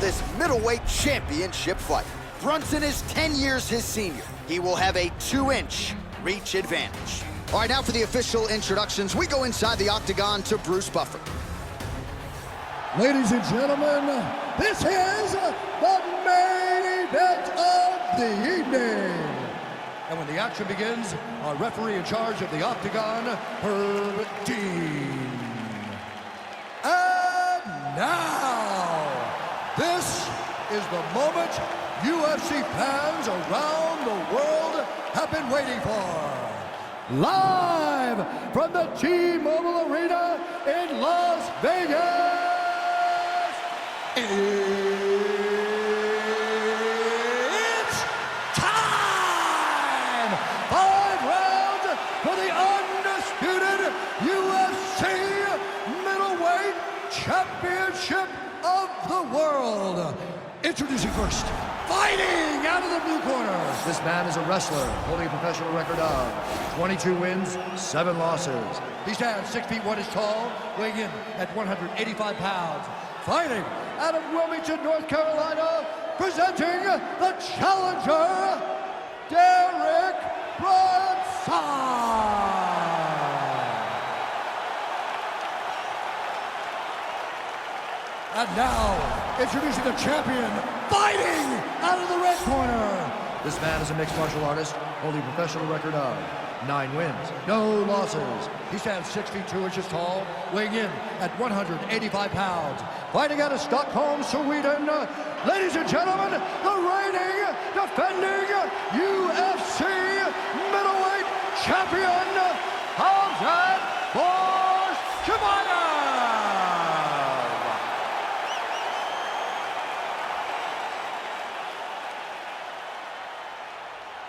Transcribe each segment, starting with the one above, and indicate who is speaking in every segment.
Speaker 1: this middleweight championship fight. Brunson is 10 years his senior. He will have a 2-inch reach advantage. All right, now for the official introductions, we go inside the octagon to Bruce Buffer.
Speaker 2: Ladies and gentlemen, this is the main event of the evening. And when the action begins, our referee in charge of the octagon, Herb Dean. And now, this is the moment UFC fans around the world have been waiting for. Live from the T-Mobile Arena in Las Vegas. It's time! 5 rounds for the undisputed UFC Middleweight Championship of the World. Introducing first, fighting out of the blue corner. This man is a wrestler holding a professional record of 22 wins, 7 losses. He stands 6 feet 1 inch tall, weighing in at 185 pounds. Fighting out of Wilmington, North Carolina, presenting the challenger, Derek Brunson. And now, introducing the champion, fighting out of the red corner. This man is a mixed martial artist, holding a professional record of 9 wins, no losses. He stands 6 feet 2 inches tall, weighing in at 185 pounds. Fighting out of Stockholm, Sweden, ladies and gentlemen, the reigning, defending UFC middleweight champion, Khamzat Chimaev.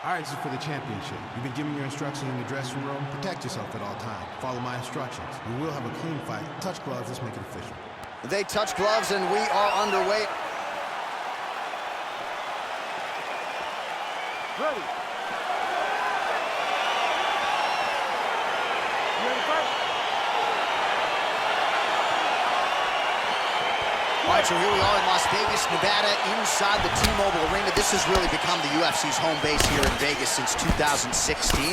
Speaker 3: All right, this is for the championship. You've been giving your instructions in the dressing room. Protect yourself at all times. Follow my instructions. We will have a clean fight. Touch gloves. Let's make it official.
Speaker 1: They touch gloves, and we are underway.
Speaker 4: Ready. You ready to fight?
Speaker 1: All right, so here we are in Las Vegas, Nevada, inside the T-Mobile Arena. This has really become the UFC's home base here in Vegas since 2016,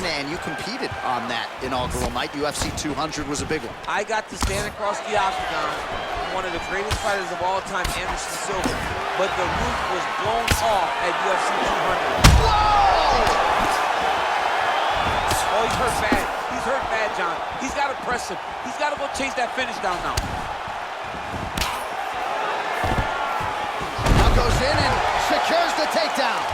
Speaker 1: and you competed on that inaugural night. UFC 200 was a big one.
Speaker 4: I got to stand across the octagon with one of the greatest fighters of all time, Anderson Silva, but the roof was blown off at UFC 200.
Speaker 1: Whoa!
Speaker 4: Oh, he's hurt bad. He's hurt bad, John. He's got to press him. He's got to go chase that finish down now.
Speaker 1: Goes in and secures the takedown.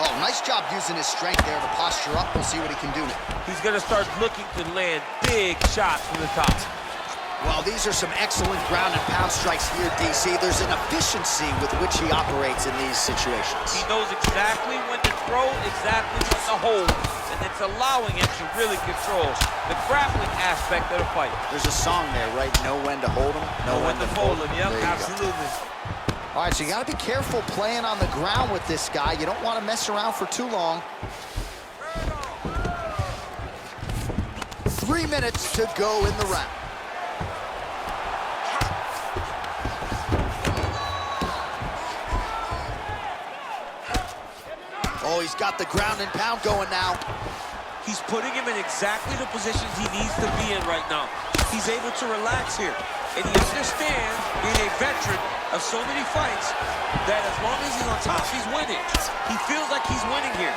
Speaker 1: Oh, nice job using his strength there to posture up. We'll see what he can do now.
Speaker 4: He's going to start looking to land big shots from the top.
Speaker 1: Well, these are some excellent ground and pound strikes here, DC. There's an efficiency with which he operates in these situations.
Speaker 4: He knows exactly when to throw, exactly when to hold, and it's allowing him to really control the grappling aspect of the fight.
Speaker 1: There's a song there, right? Know when to hold him,
Speaker 4: know when to fold him. Yep, absolutely.
Speaker 1: All right, so you got to be careful playing on the ground with this guy. You don't want to mess around for too long. 3 minutes to go in the round. Oh, he's got the ground and pound going now.
Speaker 4: He's putting him in exactly the positions he needs to be in right now. He's able to relax here. And he understands, being a veteran of so many fights, that as long as he's on top, he's winning. He feels like he's winning here.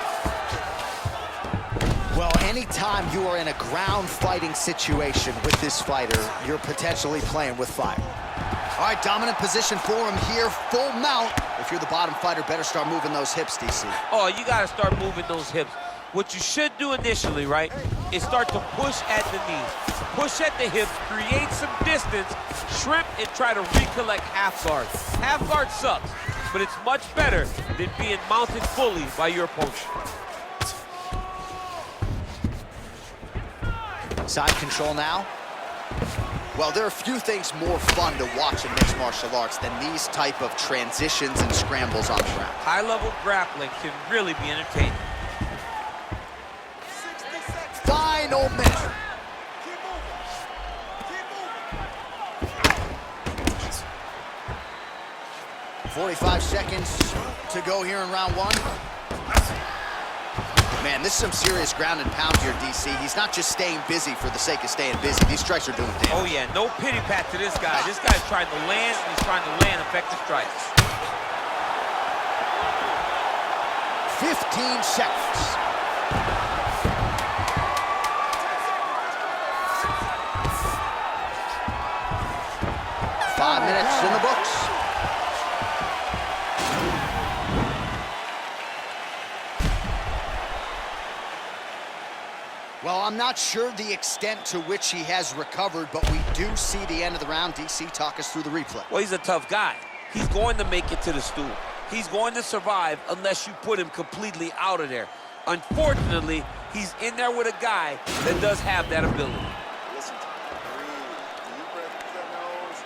Speaker 1: Well, anytime you are in a ground fighting situation with this fighter, you're potentially playing with fire. All right, dominant position for him here, full mount. If you're the bottom fighter, better start moving those hips, DC.
Speaker 4: Oh, you got to start moving those hips. What you should do initially, right, is start to push at the knees. Push at the hips, create some distance, shrimp, and try to recollect half guard. Half guard sucks, but it's much better than being mounted fully by your opponent.
Speaker 1: Side control now. Well, there are few things more fun to watch in mixed martial arts than these type of transitions and scrambles on the ground.
Speaker 4: High-level grappling can really be entertaining.
Speaker 1: Final minute. 45 seconds to go here in round one. Man, this is some serious ground and pound here, DC. He's not just staying busy for the sake of staying busy. These strikes are doing damage.
Speaker 4: Oh, yeah, no pity pat to this guy. This guy's trying to land, and he's trying to land effective strikes.
Speaker 1: 15 seconds. Five minutes in the books. Well, I'm not sure the extent to which he has recovered, but we do see the end of the round. DC, talk us through the replay.
Speaker 4: Well, he's a tough guy. He's going to make it to the stool. He's going to survive unless you put him completely out of there. Unfortunately, he's in there with a guy that does have that ability.
Speaker 5: Listen to me. Breathe. Deep breath through that nose.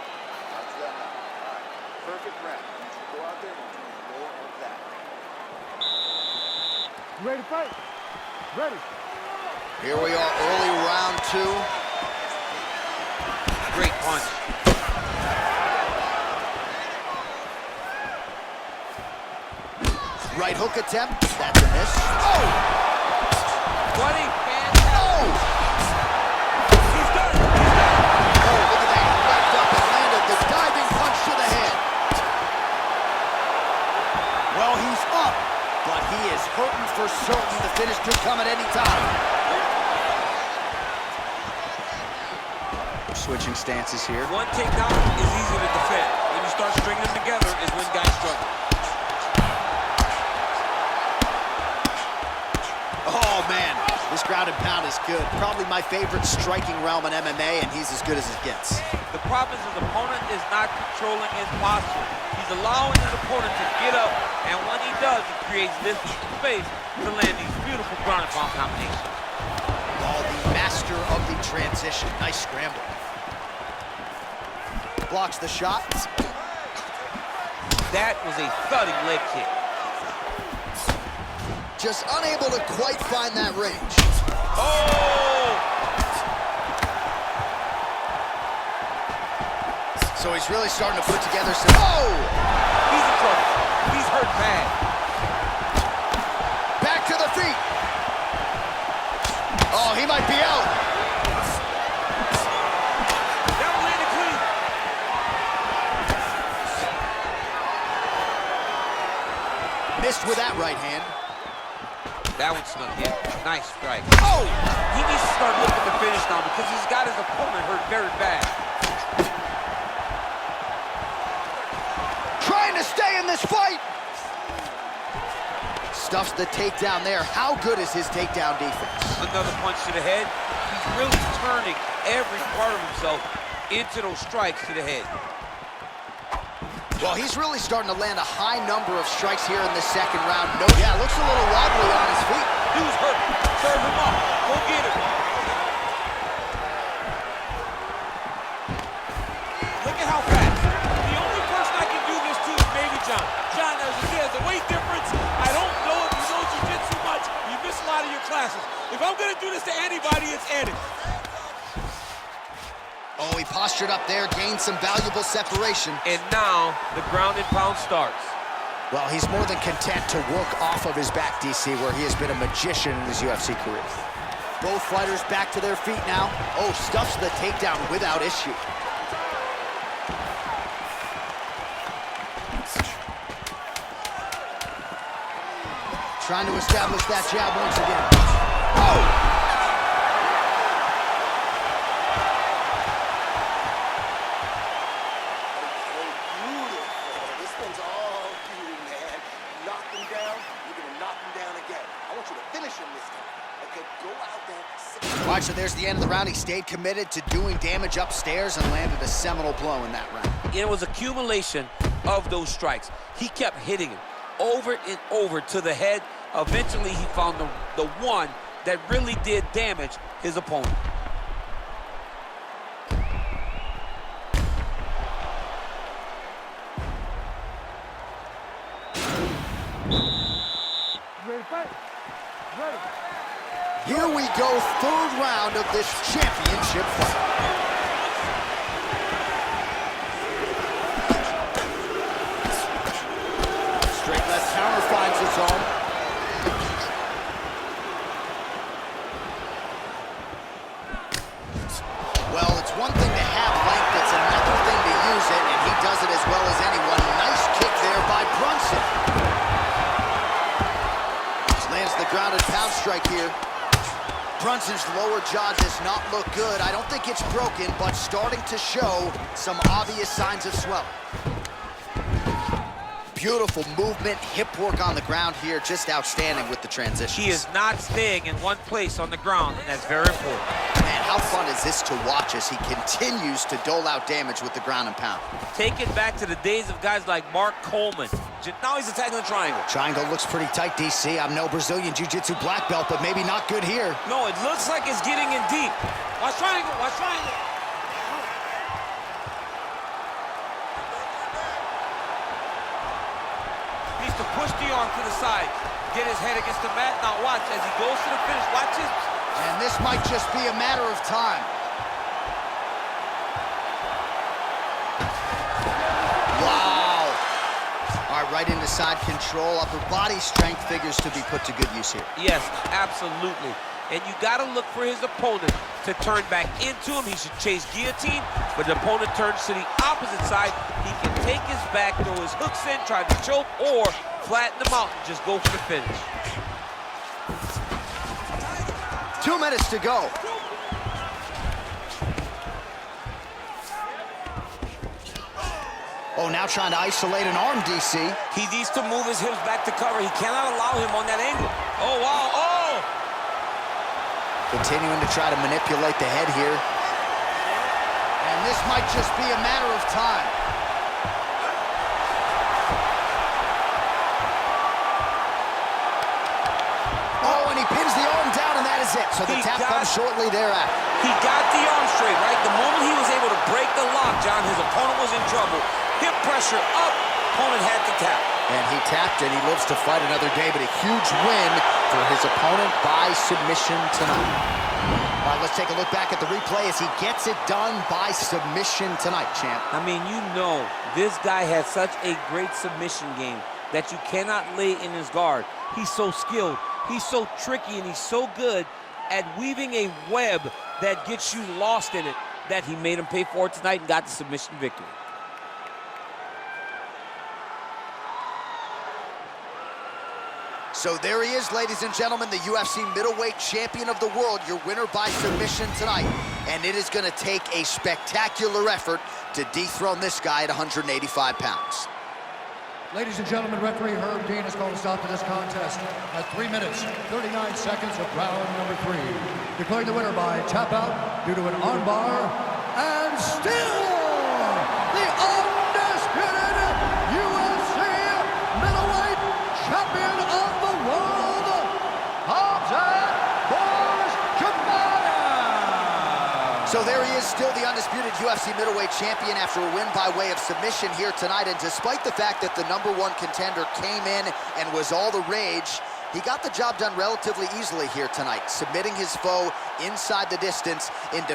Speaker 5: Out through that mouth. All right. Perfect round. You should go out there and do more of that.
Speaker 2: You ready to fight? Ready.
Speaker 1: Here we are, early round two.
Speaker 4: Great punch.
Speaker 1: Right hook attempt. That's a miss. Oh!
Speaker 4: What a fantastic...
Speaker 1: Oh!
Speaker 4: He's done. He's done.
Speaker 1: Oh, look at that. He leapt up and landed the diving punch to the head. Well, he's up, but he is hurting for certain. The finish could come at any time. Switching stances here.
Speaker 4: One takedown is easy to defend. When you start stringing them together is when guys struggle.
Speaker 1: Oh, man. This ground and pound is good. Probably my favorite striking realm in MMA, and he's as good as it gets.
Speaker 4: The problem is his opponent is not controlling his posture. He's allowing his opponent to get up, and when he does, he creates distance and space to land these beautiful ground and pound combinations.
Speaker 1: Oh, the master of the transition. Nice scramble. Blocks the shot.
Speaker 4: That was a thudding leg kick.
Speaker 1: Just unable to quite find that range.
Speaker 4: Oh!
Speaker 1: So he's really starting to put together some... Oh!
Speaker 4: He's in trouble. He's hurt bad.
Speaker 1: Back to the feet. Oh, he might be out.
Speaker 4: That one landed clean.
Speaker 1: Missed with that right hand.
Speaker 4: That one snuck in. Nice strike.
Speaker 1: Oh!
Speaker 4: He needs to start looking to finish now because he's got his opponent hurt very bad.
Speaker 1: Trying to stay in this fight. Stuffs the takedown there. How good is his takedown defense?
Speaker 4: Another punch to the head. He's really turning every part of himself into those strikes to the head.
Speaker 1: Well, he's really starting to land a high number of strikes here in the second round. No, yeah, looks a little wobbly on his feet.
Speaker 4: Dude's hurt. Serve him up. Go get him. Look at how fast. The only person I can do this to is maybe John. John, there's a weight difference. I don't know if you know jiu-jitsu much. You miss a lot of your classes. If I'm going to do this to anybody, it's Eddie.
Speaker 1: Oh, he postured up there, gained some valuable separation.
Speaker 4: And now the ground and pound starts.
Speaker 1: Well, he's more than content to work off of his back, DC, where he has been a magician in his UFC career. Both fighters back to their feet now. Oh, stuffs the takedown without issue. Trying to establish that jab once again. Oh! All right, so there's the end of the round. He stayed committed to doing damage upstairs and landed a seminal blow in that round.
Speaker 4: It was accumulation of those strikes. He kept hitting him over and over to the head. Eventually, he found the one that really did damage his opponent.
Speaker 2: Ready to fight? Ready.
Speaker 1: Here we go, third round of this championship fight. zone. Well, it's one thing to have length, it's another thing to use it, and he does it as well as anyone. Nice kick there by Brunson. Lands the grounded pound strike here. Brunson's lower jaw does not look good. I don't think it's broken, but starting to show some obvious signs of swelling. Beautiful movement, hip work on the ground here, just outstanding with the transitions.
Speaker 4: He is not staying in one place on the ground, and that's very important.
Speaker 1: Man, how fun is this to watch as he continues to dole out damage with the ground and pound?
Speaker 4: Take it back to the days of guys like Mark Coleman. Now he's attacking the triangle.
Speaker 1: Triangle looks pretty tight, DC. I'm no Brazilian Jiu-Jitsu black belt, but maybe not good here.
Speaker 4: No, it looks like it's getting in deep. Watch triangle, watch triangle. Needs to push the arm to the side. Get his head against the mat. Now watch as he goes to the finish. Watch his...
Speaker 1: And this might just be a matter of time. Wow. All right, right into side control. Upper body strength figures to be put to good use here.
Speaker 4: Yes, absolutely. And you got to look for his opponent to turn back into him. He should chase guillotine, but the opponent turns to the opposite side. He can take his back, throw his hooks in, try to choke, or flatten him out and just go for the finish.
Speaker 1: 2 minutes to go. Oh, now trying to isolate an arm, DC.
Speaker 4: He needs to move his hips back to cover. He cannot allow him on that angle. Oh, wow, oh!
Speaker 1: Continuing to try to manipulate the head here. And this might just be a matter of time. Oh, and he pins the arm down, and that is it. So the tap comes shortly thereafter.
Speaker 4: He got the arm straight, right? The moment he was able to break the lock, John, his opponent was in trouble. Hip pressure up, opponent had to tap.
Speaker 1: And he tapped, and he lives to fight another day, but a huge win for his opponent by submission tonight. All right, let's take a look back at the replay as he gets it done by submission tonight, champ.
Speaker 4: I mean, you know, this guy has such a great submission game that you cannot lay in his guard. He's so skilled, he's so tricky, and he's so good at weaving a web that gets you lost in it that he made him pay for it tonight and got the submission victory.
Speaker 1: So there he is, ladies and gentlemen, the UFC middleweight champion of the world, your winner by submission tonight. And it is going to take a spectacular effort to dethrone this guy at 185 pounds.
Speaker 2: Ladies and gentlemen, referee Herb Dean has called a stop to this contest at 3 minutes, 39 seconds of round number 3. Declaring the winner by tap out due to an armbar, and still the undisputed UFC middleweight champion of the world, Khamzat Chimaev.
Speaker 1: So there he is, still the undisputed UFC middleweight champion after a win by way of submission here tonight. And despite the fact that the #1 contender came in and was all the rage, he got the job done relatively easily here tonight, submitting his foe inside the distance into